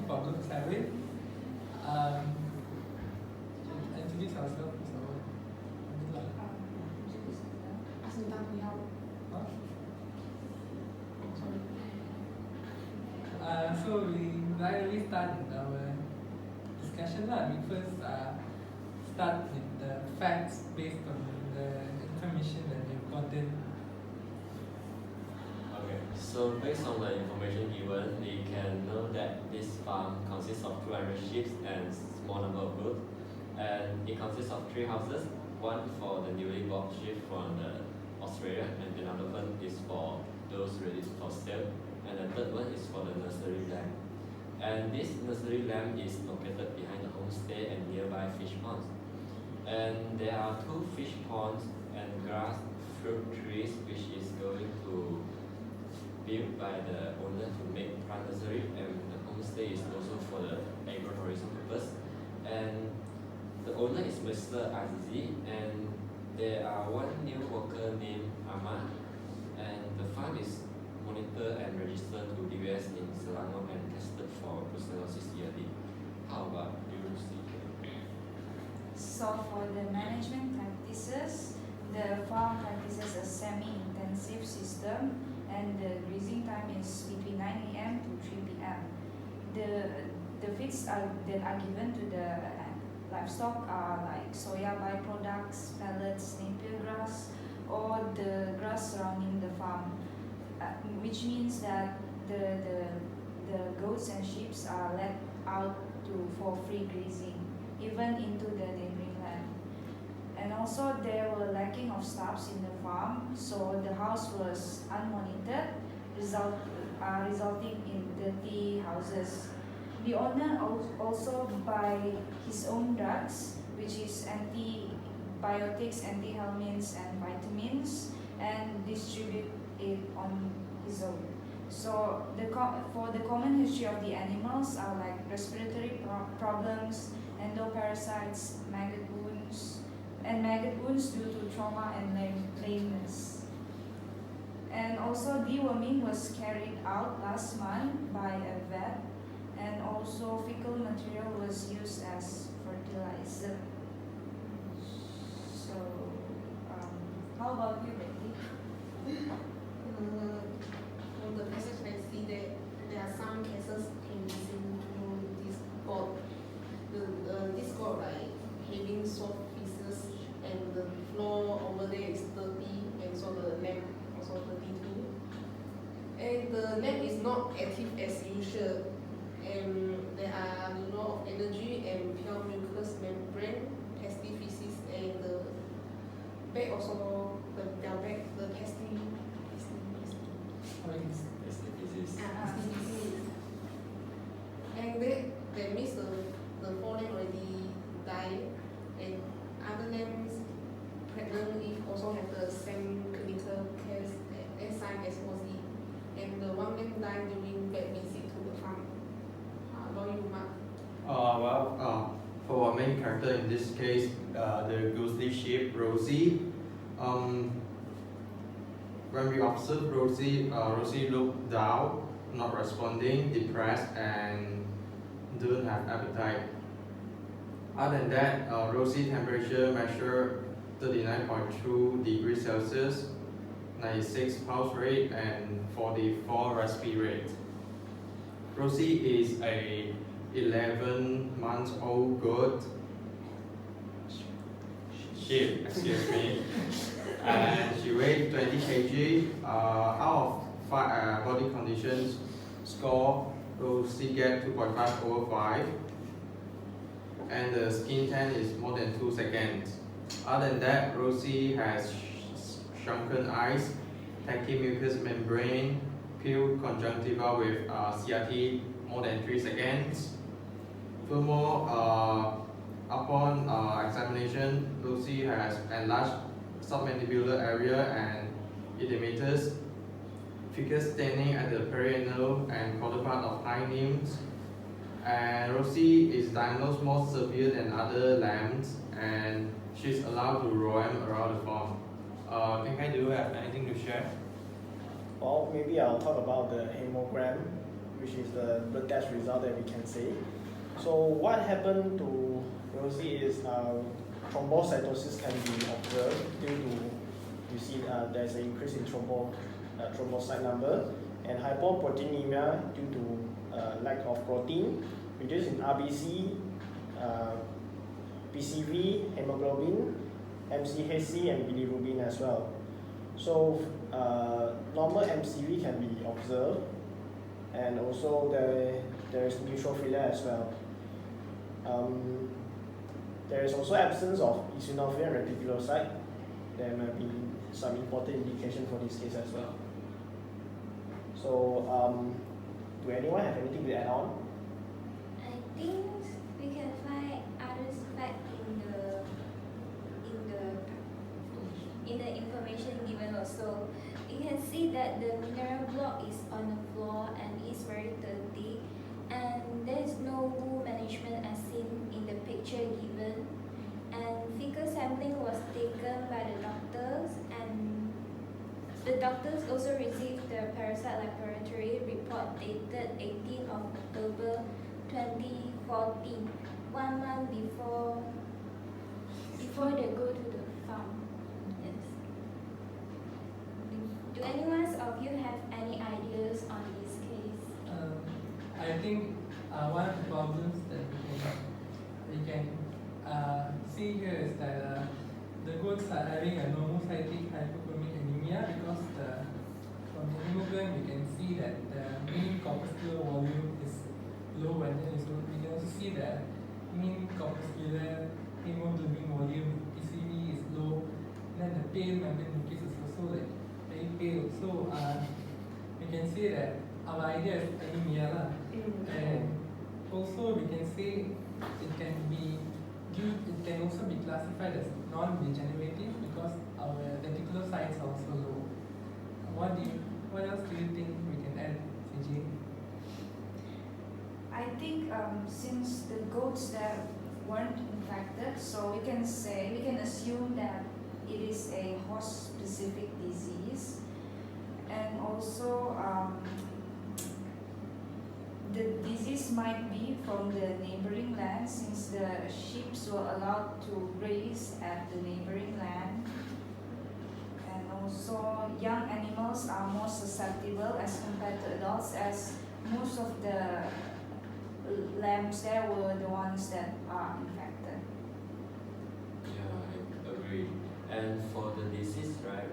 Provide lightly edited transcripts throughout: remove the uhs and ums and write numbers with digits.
problems having. Introduce ourselves. So we directly start our discussion. We first start with the facts based on the information that we've gotten. Okay, so based on the information given, we can know that this farm consists of 200 sheep and small number of goats, and it consists of 3 houses, one for the newly bought sheep from Australia, and another one is for those ready for sale, and the third one is for the nursery lamb. And this nursery lamb is located behind the homestay and nearby fish ponds. And there are 2 fish ponds and grass fruit trees which is going to built by the owner to make plant nursery, and the homestay is also for the agro-tourism purpose. And the owner is Mr. Azizi, and there are 1 new worker named Ahmad, and the farm is monitored and registered to DBS in Selangor and tested for brucellosis yearly. How about you, Lucy? So for the management practices, the farm practices a semi-intensive system, and the grazing time is between 9 a.m. to 3 p.m. The feeds that are given to the livestock are like soya byproducts, pellets, napier grass, or the grass surrounding the farm, which means that the goats and sheep are let out for free grazing, even into the neighboring land. And also there were lacking of staffs in the farm, so the house was unmonitored, resulting in dirty houses. The owner also buy his own drugs, which is antibiotics, antihistamines, and vitamins, and distribute it on his own. So for the common history of the animals are like respiratory problems, endoparasites, maggot wounds due to trauma and lameness. And also deworming was carried out last month by a vet, and also fecal material was used as fertilizer. So how about you, Betty? From the passage I see that there are some cases in this got this got like having soft pieces, and the floor over there is dirty, and so the lamp also dirty too. And the lamp is not active as usual, and there are a lot of energy and pure mucous membrane, pasty feces, and the back also their back the pasty and that means the 4 lamb already died, and other lambs pregnant if also have the same clinical case sign as Ozzy, and the 1 lamb died during vet visit to the farm. How about you, Mark? For our main character in this case, the ghostly sheep Rosie. When we observe Rosie, Rosie looked down, not responding, depressed, and don't have appetite. Other than that, Rosie temperature measured 39.2 degrees Celsius, 96 pulse rate, and 44 respiratory rate. Rosie is a 11-month-old goat sheep, excuse me, and she weighed 20 kg. Out of 5 body conditions score, Rosie get 2.5 over 5, and the skin tan is more than 2 seconds. Other than that, Rosie has shrunken eyes, tachymucous membrane, pale conjunctiva with CRT more than 3 seconds. Furthermore, upon examination, Rosie has enlarged submandibular area and edematous, thicker staining at the perianal and quarter part of hind limbs. And Rosie is diagnosed more severe than other lambs, and she's allowed to roam around the farm. Kian Khai, do you have anything to share? Well, maybe I'll talk about the hemogram. which is the blood test result that we can say. So what happened to Rosie is thrombocytosis can be observed due to, you see there's an increase in thrombocyte number, and hypoproteinemia due to lack of protein, reduce in RBC, PCV, hemoglobin, MCHC, and bilirubin as well. So normal MCV can be observed, and also there is neutrophilia as well. There is also absence of eosinophil and reticulocyte. There may be some important indication for this case as well. So, do anyone have anything to add on? I think we can find other facts in the information given also. You can see that the mineral block is on the floor and is very dirty, and there is no wound management as seen in the picture given. And fecal sampling was taken by the doctors, and the doctors also received the parasite laboratory report dated 18th of October 2014, 1 month before they go to the farm. Yes. Do anyone of you have any ideas on this case? I think one of the problems that we can see here is that the goats are having a normocytic hypochromic anemia because from the hemogram we can see that the mean corpuscular volume is low, and then we can also see that mean corpuscular hemoglobin volume PCV is low, and then the pale membrane mucus is also like very pale. So we can say that our idea is anemia, and also we can say it can also be classified as non-degenerative because our reticulocytes are also low. What else do you think we can add, CJ? I think since the goats that weren't infected, so we can assume that it is a horse-specific disease, and also the disease might be from the neighboring land since the sheep were allowed to graze at the neighboring land. And also young animals are more susceptible as compared to adults, as most of the lambs there were the ones that are infected. Yeah, I agree. And for the disease, right,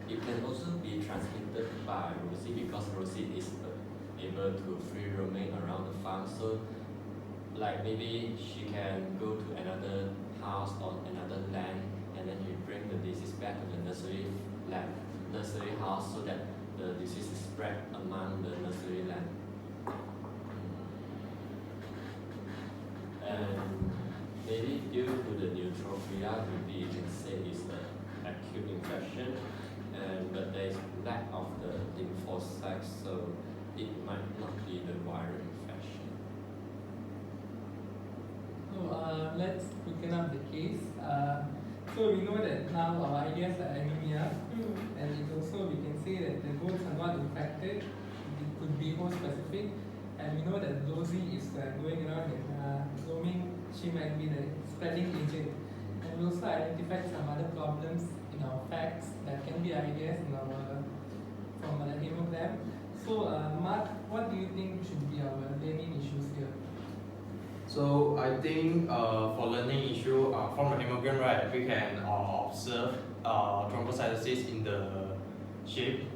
it can also be transmitted by Rosie because Rosie is able to free roaming around the farm. So, like maybe she can go to another house on another land, and then you bring the disease back to the nursery house, so that the disease is spread among the nursery land. And maybe due to the neutrophilia, maybe you can say it's an acute infection, but there is lack of the lymphocytes, so it might not be the viral infection. So let's quicken up the case. So we know that now our ideas are anemia, and it also we can say that the goats are not infected. It could be host specific, and we know that Rosie is going around and roaming. She might be the spreading agent, and we also identified some other problems in our facts that can be ideas in from the hemogram. So Mark, what do you think should be our learning issues here? So I think for learning issue, from the hemogram, right, we can observe thrombocytosis in the sheep.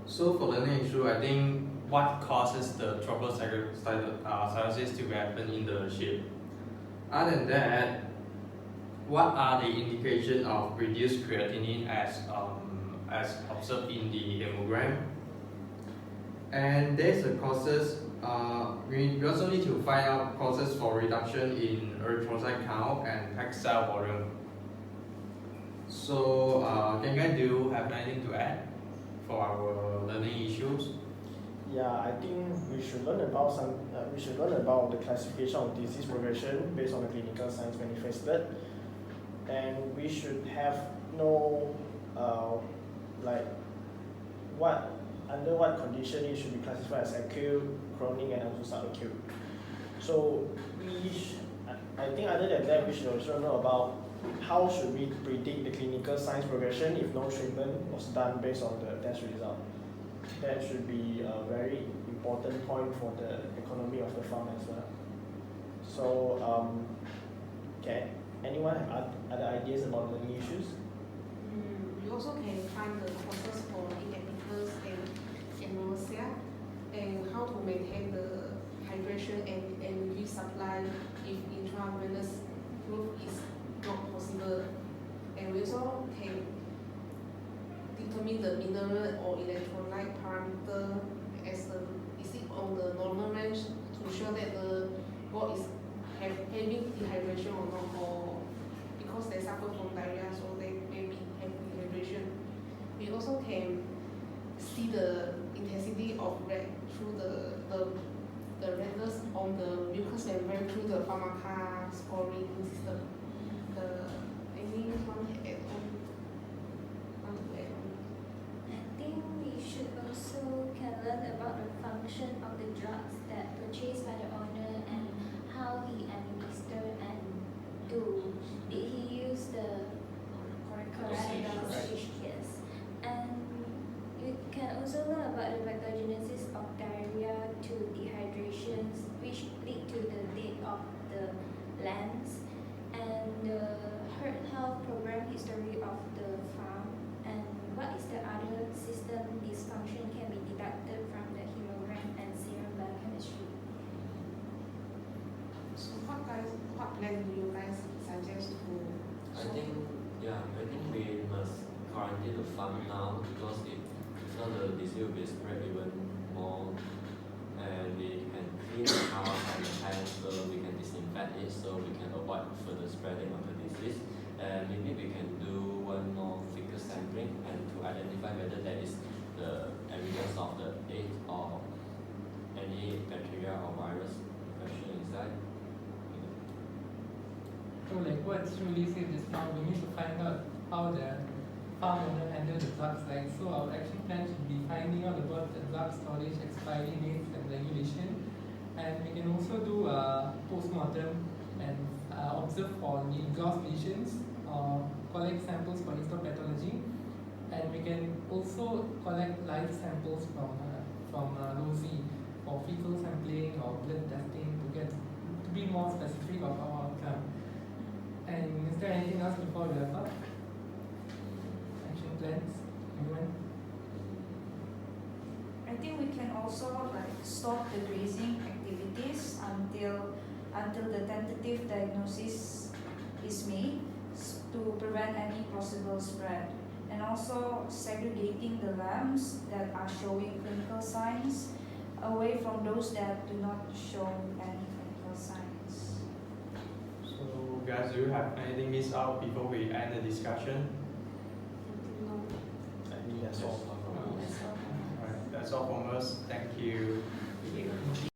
So for learning issue, I think what causes the thrombocytosis to happen in the sheep? Other than that, what are the indications of reduced creatinine as observed in the hemogram? And there's the causes. We also need to find out causes for reduction in erythrocyte count and packed cell volume. So, Kian Khai, do you have anything to add for our learning issues? Yeah, I think we should learn about the classification of disease progression based on the clinical signs manifested, and we should have know like what under what condition it should be classified as acute, chronic, and also subacute. So I think other than that, we should also know about how should we predict the clinical signs progression if no treatment was done based on the test result. That should be a very important point for the economy of the farm as well. So, anyone have other ideas about learning issues? We also can find the causes for inactiveness and anorexia, and how to maintain the hydration and energy supply if intravenous fluid is not possible. And we also can determine the mineral or electrolyte parameter as is it on the normal range to show that the goat is having dehydration or not, or because they suffer from diarrhea, so they maybe have dehydration. We also can see the intensity of red through the redness on the mucous membrane through the pharmaca scoring system. Anyone add on? I think we should also can learn about the function of the drugs that purchased by the owner and how he administered and did he use the correct dosage? Yes. And you can also learn about the pathogenesis of diarrhea to dehydrations, which lead to the death of the lambs, and the herd health program history of the farm, and what is the other system dysfunction can be deducted from the hemogram and serum biochemistry. So what plan do you guys suggest to? I think we must quarantine the farm now, because if not, the disease will be spread even more, and we can clean the house and the hands so we can disinfect it so we can avoid further spreading of the disease. And maybe we can do one more fecal sampling and to identify whether there is the evidence of the AIDS or any bacteria or virus infection inside. So like what Shu Li said just now, we need to find out how the farm owner handles the drugs. Like, so our action plan should be finding out about the drug storage expiry dates and regulation. And we can also do a post-mortem and observe for the exhaust lesions or collect samples for histopathology. And we can also collect live samples from Rosie for fecal sampling or blood testing to be more specific of our outcome. And is there anything else before we wrap up? Action plans? Anyone? I think we can also stop the grazing activities until the tentative diagnosis is made to prevent any possible spread, and also segregating the lambs that are showing clinical signs away from those that do not show any clinical signs. So guys, do you have anything missed out before we end the discussion? No. I think that's all. Alright, that's all from us. Thank you.